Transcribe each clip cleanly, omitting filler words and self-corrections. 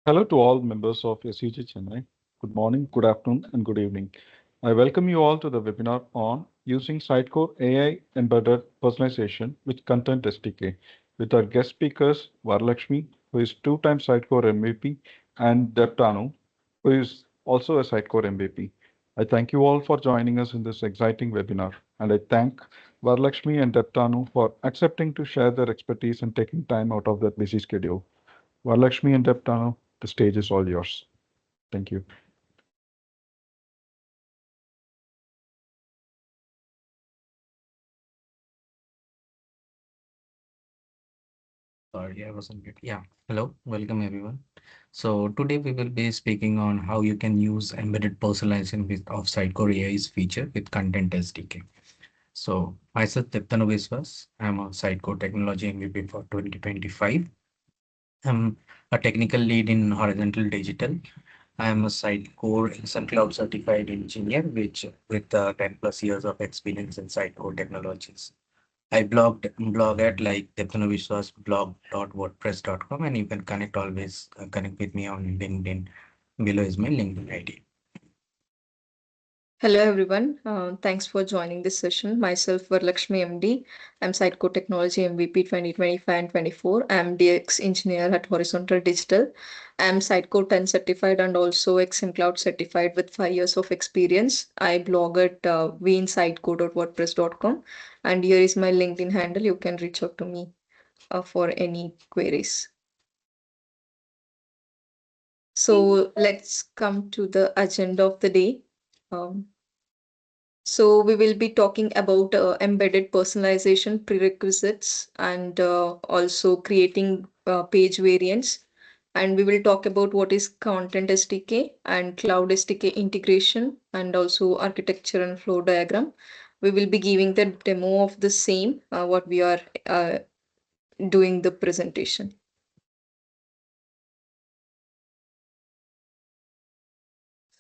Hello to all members of SUGChennai. Good morning, good afternoon, and good evening. I welcome you all to the webinar on using Sitecore AI embedded personalization with Content SDK with our guest speakers Varalakshmi, who is two-time Sitecore MVP, and Debtanu, who is also a Sitecore MVP. I thank you all for joining us in this exciting webinar, and I thank Varalakshmi and Debtanu for accepting to share their expertise and taking time out of their busy schedule. Varalakshmi and Debtanu, the stage is all yours. Thank you. Sorry, I wasn't good. Yeah. Hello, welcome everyone. So today we will be speaking on how you can use embedded personalization with of Sitecore AI's feature with Content SDK. So myself, Debtanu Viswas, I'm a Sitecore Technology MVP for 2025. I'm a technical lead in horizontal digital. I'm a Sitecore and Cloud certified engineer, which with 10 plus years of experience in Sitecore technologies. I blog at like Debtanu blog.wordpress.com, and you can connect with me on LinkedIn. Below is my LinkedIn ID. Hello everyone. Thanks for joining this session. Myself, Varalakshmi MD. I'm Sitecore Technology MVP 2025 and 24. I'm DX engineer at Horizontal Digital. I'm Sitecore 10 certified and also XM Cloud certified with 5 years of experience. I blog at vsitecore.wordpress.com, and here is my LinkedIn handle. You can reach out to me for any queries. So let's come to the agenda of the day. Um, So we will be talking about embedded personalization prerequisites and also creating page variants. And we will talk about what is Content SDK and Cloud SDK integration and also architecture and flow diagram. We will be giving the demo of the same, what we are doing the presentation.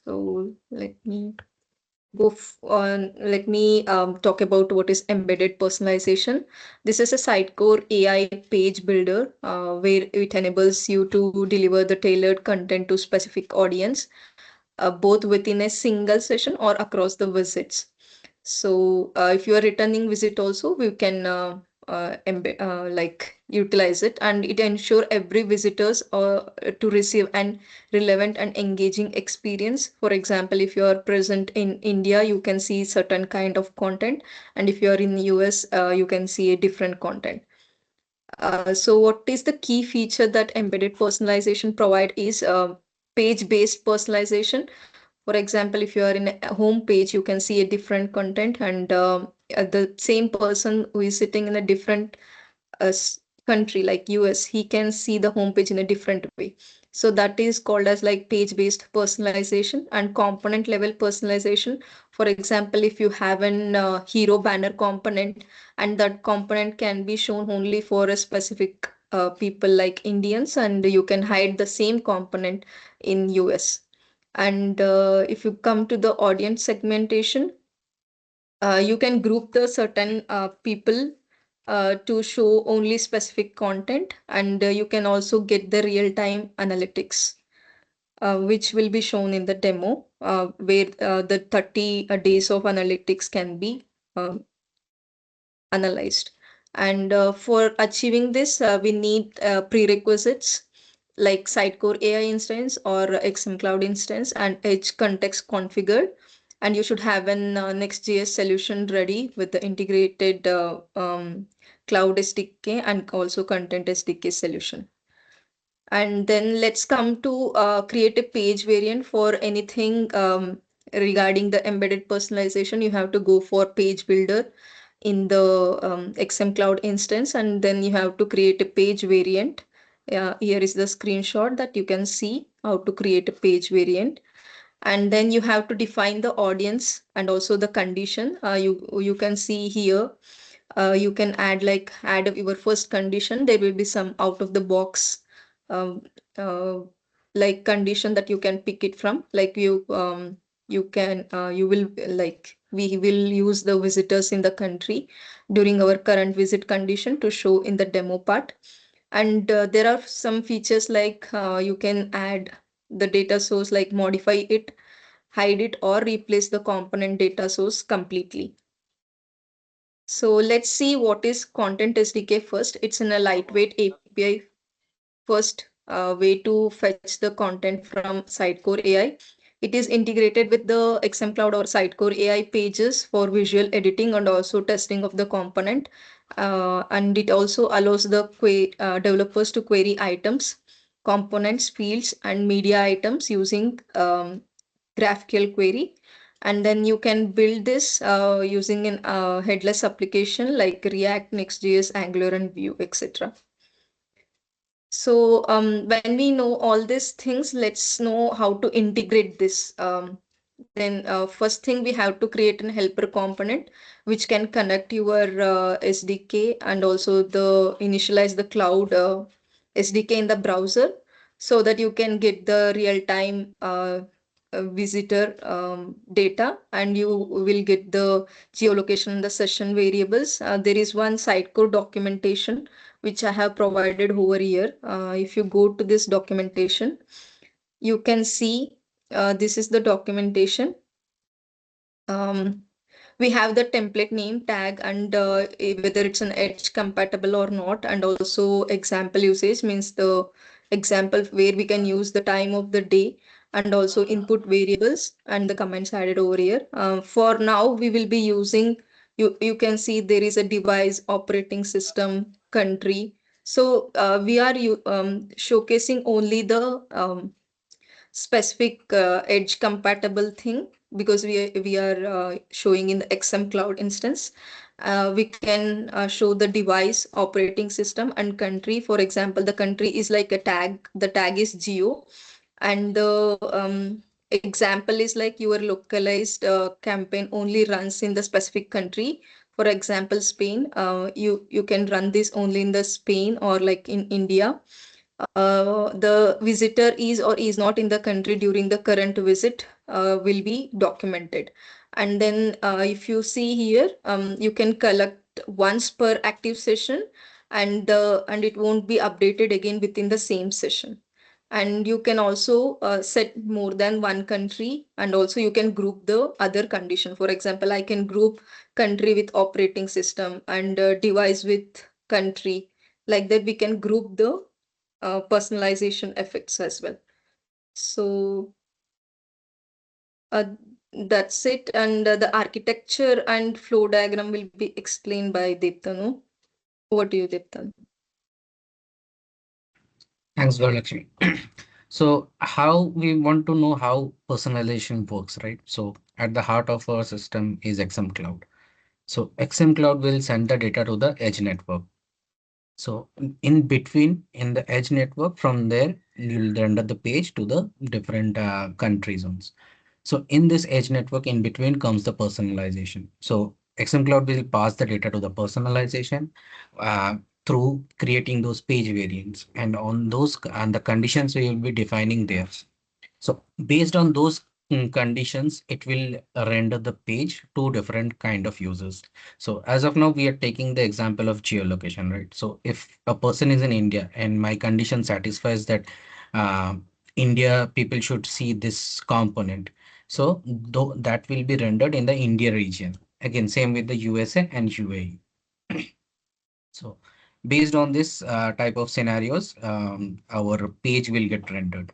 So let me talk about what is embedded personalization. This is a Sitecore AI page builder where it enables you to deliver the tailored content to specific audience, both within a single session or across the visits. So if you are returning visit also, we can like utilize it, and it ensure every visitors to receive an relevant and engaging experience. For example, if you are present in India, you can see certain kind of content, and if you are in the US, you can see a different content. So what is the key feature that embedded personalization provide is page-based personalization. For example, if you are in a home page, you can see a different content, and the same person who is sitting in a different country like US, he can see the homepage in a different way. So that is called as like page-based personalization and component level personalization. For example, if you have an hero banner component, and that component can be shown only for a specific people like Indians, and you can hide the same component in US. And if you come to the audience segmentation, you can group the certain people to show only specific content, and you can also get the real-time analytics, which will be shown in the demo, where the 30 days of analytics can be uh, analyzed. And for achieving this, we need prerequisites like Sitecore AI instance or XM Cloud instance and edge context configured. And you should have an Next.js solution ready with the integrated Cloud SDK and also Content SDK solution. And then let's come to create a page variant for anything regarding the embedded personalization. You have to go for page builder in the XM Cloud instance, and then you have to create a page variant. Here is the screenshot that you can see how to create a page variant. And then you have to define the audience and also the condition. You can see here, you can add your first condition. There will be some out of the box um, uh, like condition that you can pick it from, like you can you will like we will use the visitors in the country during our current visit condition to show in the demo part. And there are some features like you can add the data source, like modify it, hide it, or replace the component data source completely. So let's see what is Content SDK first. It's in a lightweight API first way to fetch the content from Sitecore AI. It is integrated with the XM Cloud or Sitecore AI pages for visual editing and also testing of the component. And it also allows the developers to query items, components, fields, and media items using GraphQL query. And then you can build this using an headless application like React, Next.js, Angular, and Vue, etc. So when we know all these things, let's know how to integrate this. Then first thing, we have to create an helper component which can connect your SDK and also the initialize the cloud SDK in the browser so that you can get the real-time visitor data, and you will get the geolocation and the session variables. There is one Sitecore documentation which I have provided over here. If you go to this documentation, you can see this is the documentation. Um, we have the template name tag and whether it's an edge compatible or not, and also example usage means the example where we can use the time of the day, and also input variables and the comments added over here. For now we will be using, you can see there is a device, operating system, country. So we are showcasing only the specific edge compatible thing, because we are showing in the XM Cloud instance. We can show the device, operating system, and country. For example, the country is like a tag, the tag is geo, and the example is like your localized campaign only runs in the specific country. For example, Spain, you can run this only in the Spain, or like in India. The visitor is or is not in the country during the current visit will be documented. And then if you see here, you can collect once per active session, and it won't be updated again within the same session. And you can also set more than one country, and also you can group the other condition. For example, I can group country with operating system and device with country. Like that, we can group the personalization effects as well. So uh, that's it. And the architecture and flow diagram will be explained by Debtanu. Over to you, Debtanu. Thanks, Varalakshmi. So how we want to know how personalization works, right? So at the heart of our system is XM Cloud. So XM Cloud will send the data to the edge network. So in between, in the edge network, from there, you'll render the page to the different country zones. So in this edge network, in between comes the personalization. So XM Cloud will pass the data to the personalization uh, through creating those page variants, and on those and the conditions we will be defining there. So based on those conditions, it will render the page to different kind of users. So as of now, we are taking the example of geolocation, right? So if a person is in India and my condition satisfies that uh, India people should see this component, so though that will be rendered in the India region. Again, same with the USA and UAE. So based on this type of scenarios, our page will get rendered.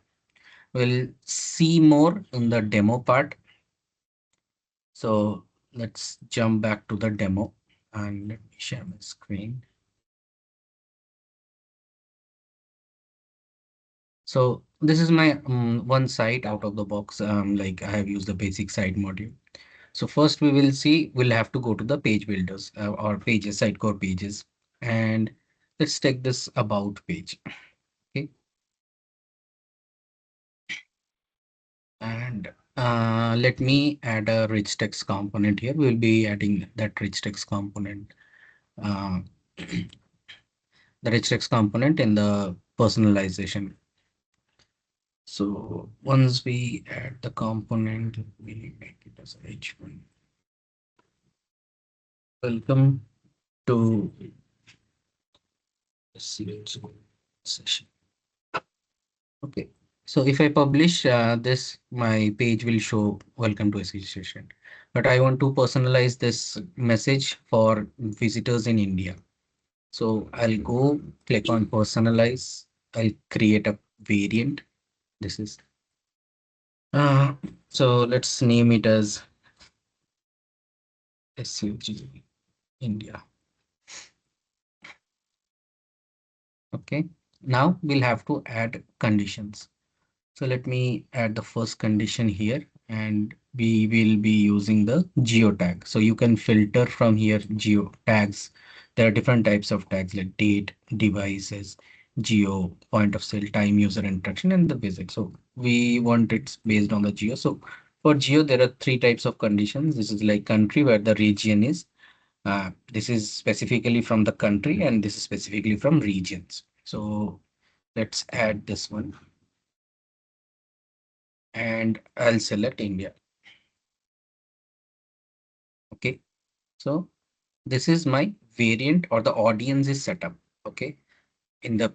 We'll see more in the demo part. So let's jump back to the demo and let me share my screen. So this is my one site out of the box. Like I have used the basic site module. So first we will see, we'll have to go to the page builders or pages, Sitecore pages. And let's take this about page. Okay. And let me add a rich text component here. We'll be adding that rich text component, uh, the rich text component in the personalization. So once we add the component, we make it as H1. Welcome to CH. session. Okay. So if I publish this, my page will show welcome to SUG session. But I want to personalize this message for visitors in India. So I'll go click on personalize. I'll create a variant. This is uh, so let's name it as SUG India. Okay. Now we'll have to add conditions. So let me add the first condition here, and we will be using the geo tag. So you can filter from here geo tags. There are different types of tags like date, devices, geo, point of sale, time, user interaction, and the visit. So we want it based on the geo. So for geo, there are three types of conditions. This is like country where the region is. This is specifically from the country, and this is specifically from regions. So let's add this one, and I'll select India. Okay, so this is my variant, or the audience is set up. Okay, in the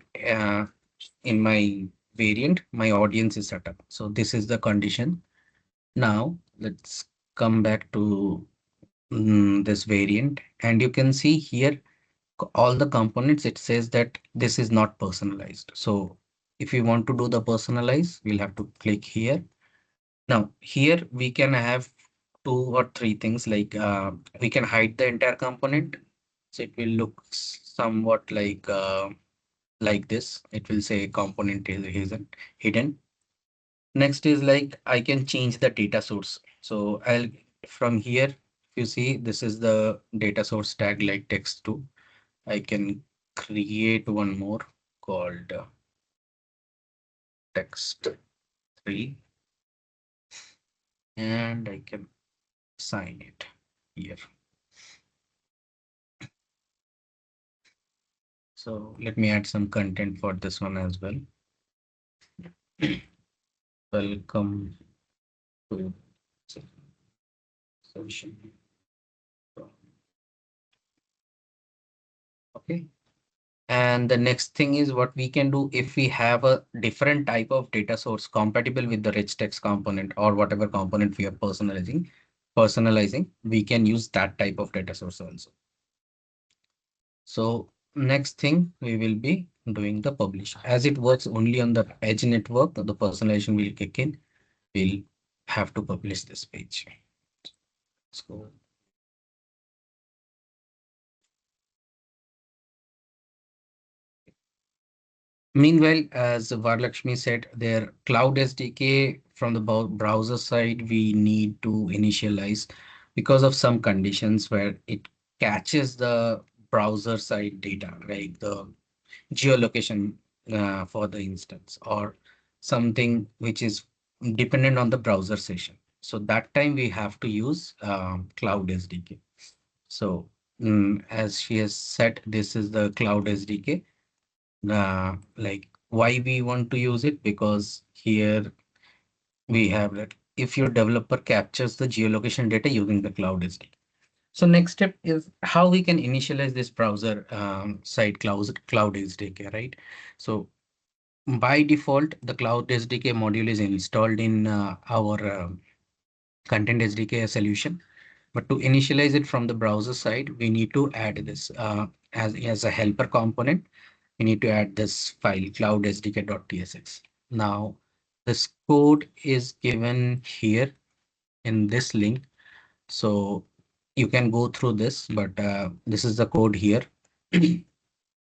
in my variant, my audience is set up. So this is the condition. Now let's come back to this variant, and you can see here all the components. It says that this is not personalized. So if we want to do the personalize, we'll have to click here. Now, here we can have two or three things like we can hide the entire component. So it will look somewhat like this. It will say component is hidden. Next is like I can change the data source. So I'll from here, you see this is the data source tag like text2. I can create one more called text3, and I can assign it here. So let me add some content for this one as well. Welcome to session. Okay. And the next thing is what we can do if we have a different type of data source compatible with the rich text component or whatever component we are personalizing, we can use that type of data source also. So next thing we will be doing the publish. As it works only on the edge network, the personalization will kick in. We'll have to publish this page. So meanwhile, as Varalakshmi said, their Cloud SDK from the browser side, we need to initialize because of some conditions where it catches the browser side data, like the geolocation for the instance, or something which is dependent on the browser session. So that time we have to use Cloud SDK. So as she has said, this is the Cloud SDK. Like why we want to use it, because here we have that if your developer captures the geolocation data using the Cloud SDK. So next step is how we can initialize this browser side Cloud SDK, right? So by default, the Cloud SDK module is installed in our Content SDK solution. But to initialize it from the browser side, we need to add this as a helper component. We need to add this file cloud sdk.tsx. Now, this code is given here in this link. So you can go through this, but this is the code here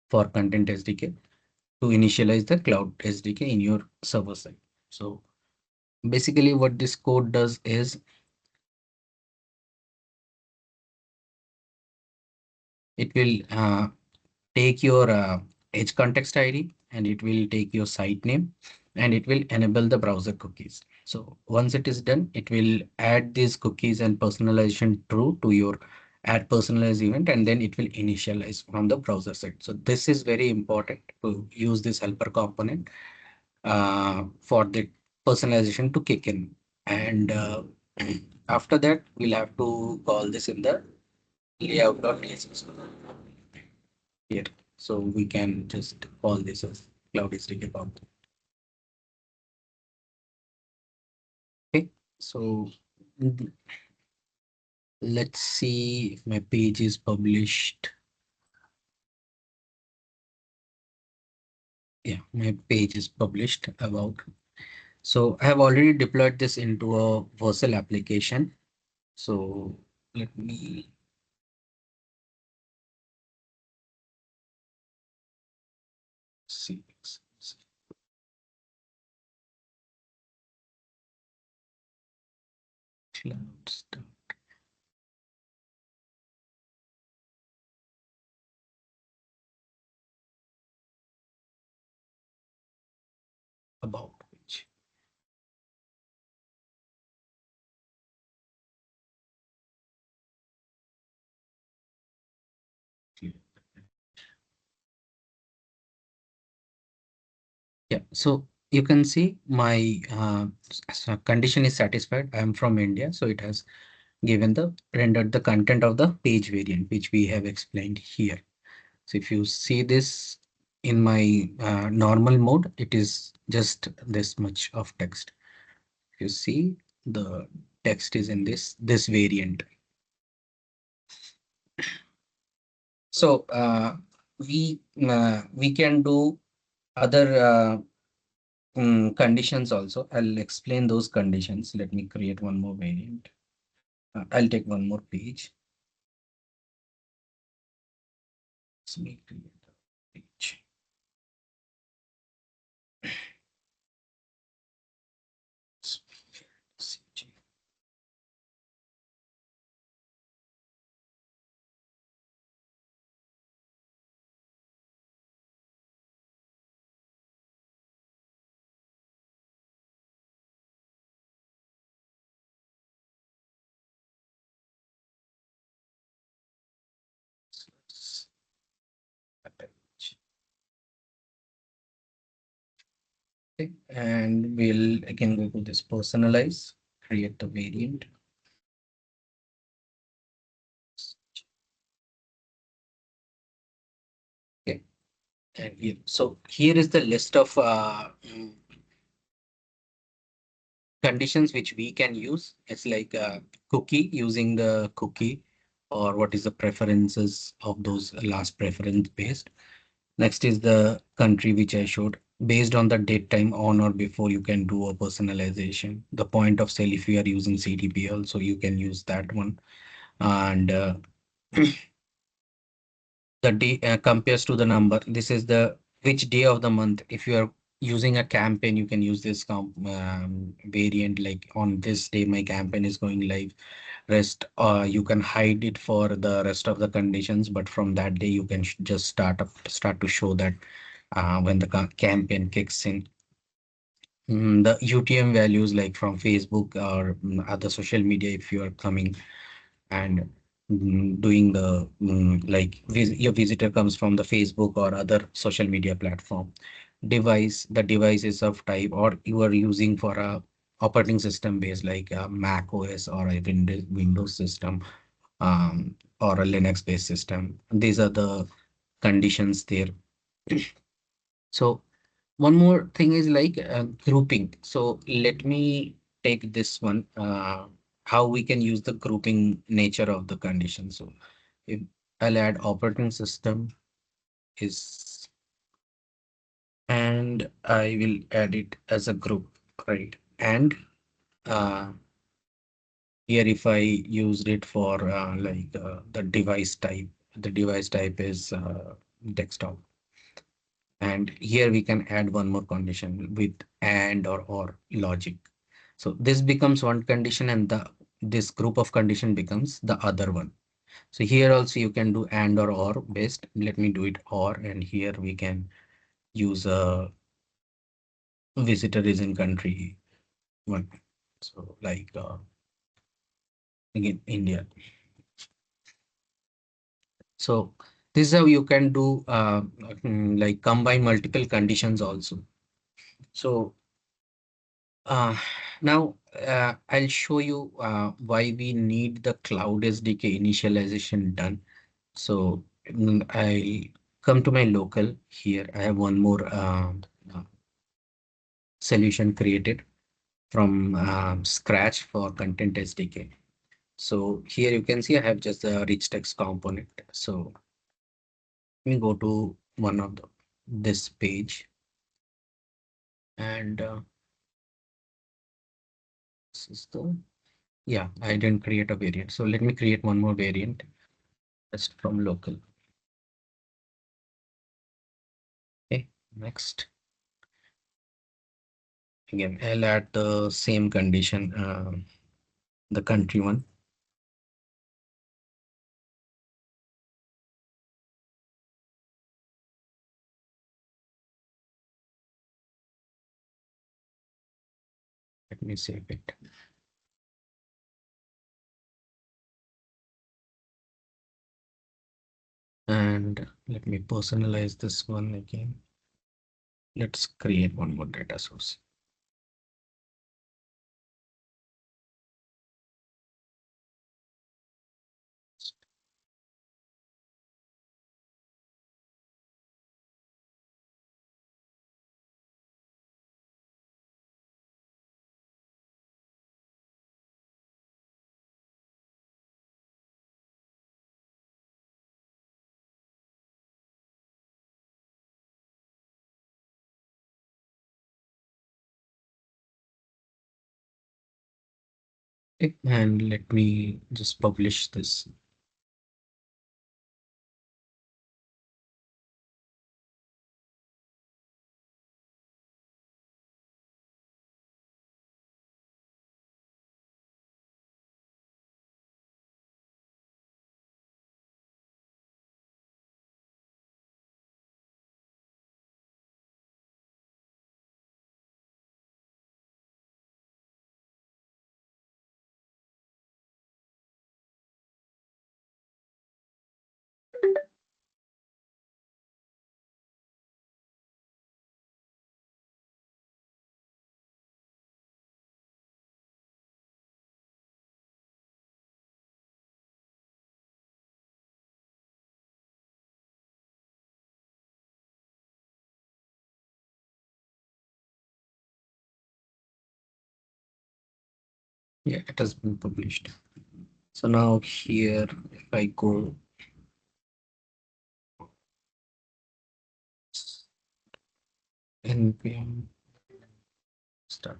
for Content SDK to initialize the Cloud SDK in your server side. So basically what this code does is it will take your edge context ID, and it will take your site name, and it will enable the browser cookies. So once it is done, it will add these cookies and personalization true to your add personalized event, and then it will initialize from the browser side. So this is very important to use this helper component for the personalization to kick in. And after that, we'll have to call this in the layout.tsx here. So we can just call this as Cloud SDK about. Okay, so let's see if my page is published. Yeah, my page is published about. So I have already deployed this into a Vercel application. So let me see. Cloud stuff about which. Yeah, so you can see my condition is satisfied. I am from India, so it has given the rendered the content of the page variant, which we have explained here. So if you see this in my normal mode, it is just this much of text. If you see, the text is in this variant. So we can do other conditions also. I'll explain those conditions. Let me create one more variant. I'll take one more page. Let me create a page. Okay, and we'll again go to this personalize, create the variant. Okay, and here, so here is the list of conditions which we can use. It's like a cookie, using the cookie, or what is the preferences of those last preference based. Next is the country which I showed. Based on the date time on or before, you can do a personalization. The point of sale, if you are using CDP also, you can use that one. And the day compares to the number. This is the which day of the month. If you are using a campaign, you can use this variant, like on this day my campaign is going live. Rest you can hide it for the rest of the conditions, but from that day you can just start to show that when the campaign kicks in. The UTM values, like from Facebook or other social media, if you are coming and doing the like your visitor comes from the Facebook or other social media platform. Device, the device is of type, or you are using for a operating system based, like a Mac OS or a Windows system, or a Linux based system. These are the conditions there. So one more thing is like grouping. So let me take this one, how we can use the grouping nature of the condition. So if I'll add operating system is, and I will add it as a group, right? And uh, here if I used it for the device type is desktop. And here we can add one more condition with and or logic. So this becomes one condition, and this group of condition becomes the other one. So here also you can do and or based. Let me do it or, and here we can use a visitor is in country one. So like again India. So this is how you can do like combine multiple conditions also. So Uh, now, I'll show you why we need the Cloud SDK initialization done. So I'll come to my local. Here I have one more solution created from scratch for Content SDK. So here you can see I have just a rich text component. So let me go to one of this page, and this is the, yeah, I didn't create a variant. So let me create one more variant just from local. Okay, next. Again, I'll add the same condition, the country one. Let me save it. And let me personalize this one again. Let's create one more data source. Okay, and let me just publish this. Yeah, it has been published. So now here, if I go npm start.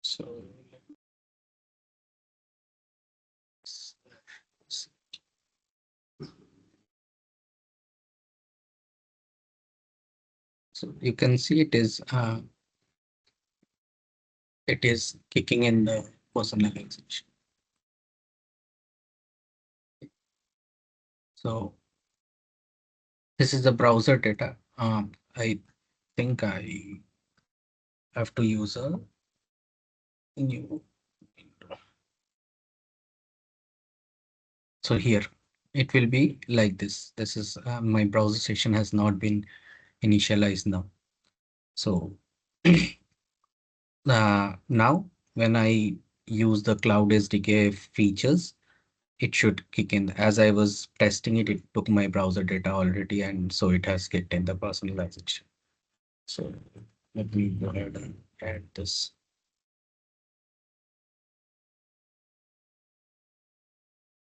So so you can see it is kicking in the personalization. So this is the browser data. I think I have to use a new window. So here it will be like this. This is my browser session has not been initialized now. So now when I use the Cloud SDK features, it should kick in. As I was testing it, it took my browser data already, and so it has kicked in the personalization. So let me go ahead and add this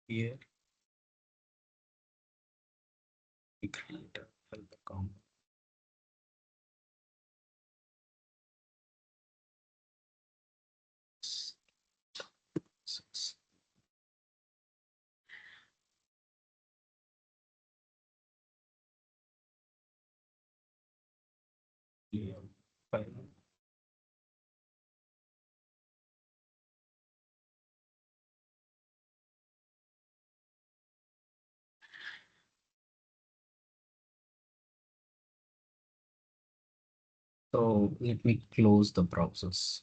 here. We create a help account. Six. Yeah, file. So let me close the browsers.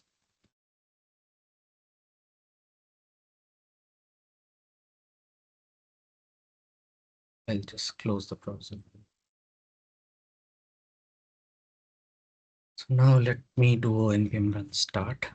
I'll just close the browser. So now let me do npm run start.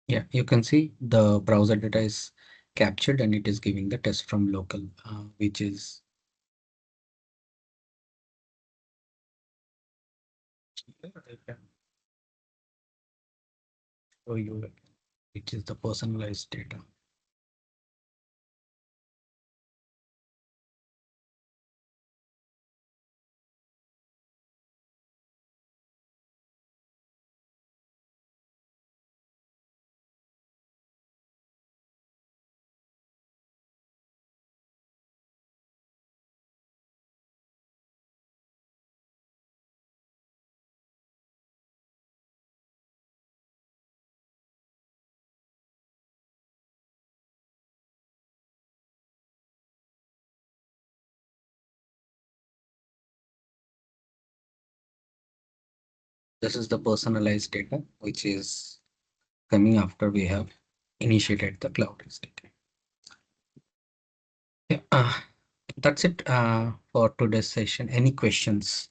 Yeah, you can see the browser data is captured and it is giving the test from local, which is I can show you, which is the personalized data. This is the personalized data, which is coming after we have initiated the Cloud SDK. Yeah, that's it for today's session. Any questions?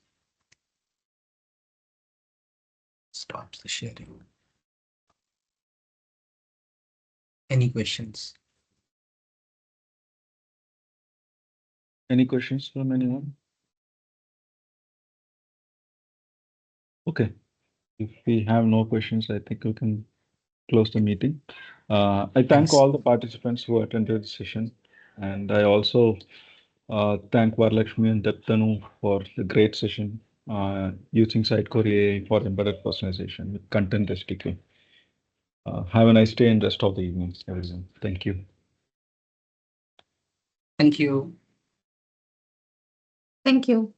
Stops the sharing. Any questions? Any questions from anyone? Okay. If we have no questions, I think we can close the meeting. I thank Thanks. all the participants who attended the session, and I also thank Varalakshmi and Debtanu for the great session using Sitecore AI for embedded personalization with Content SDK. Have a nice day and rest of the evening, everyone. Thank you. Thank you. Thank you.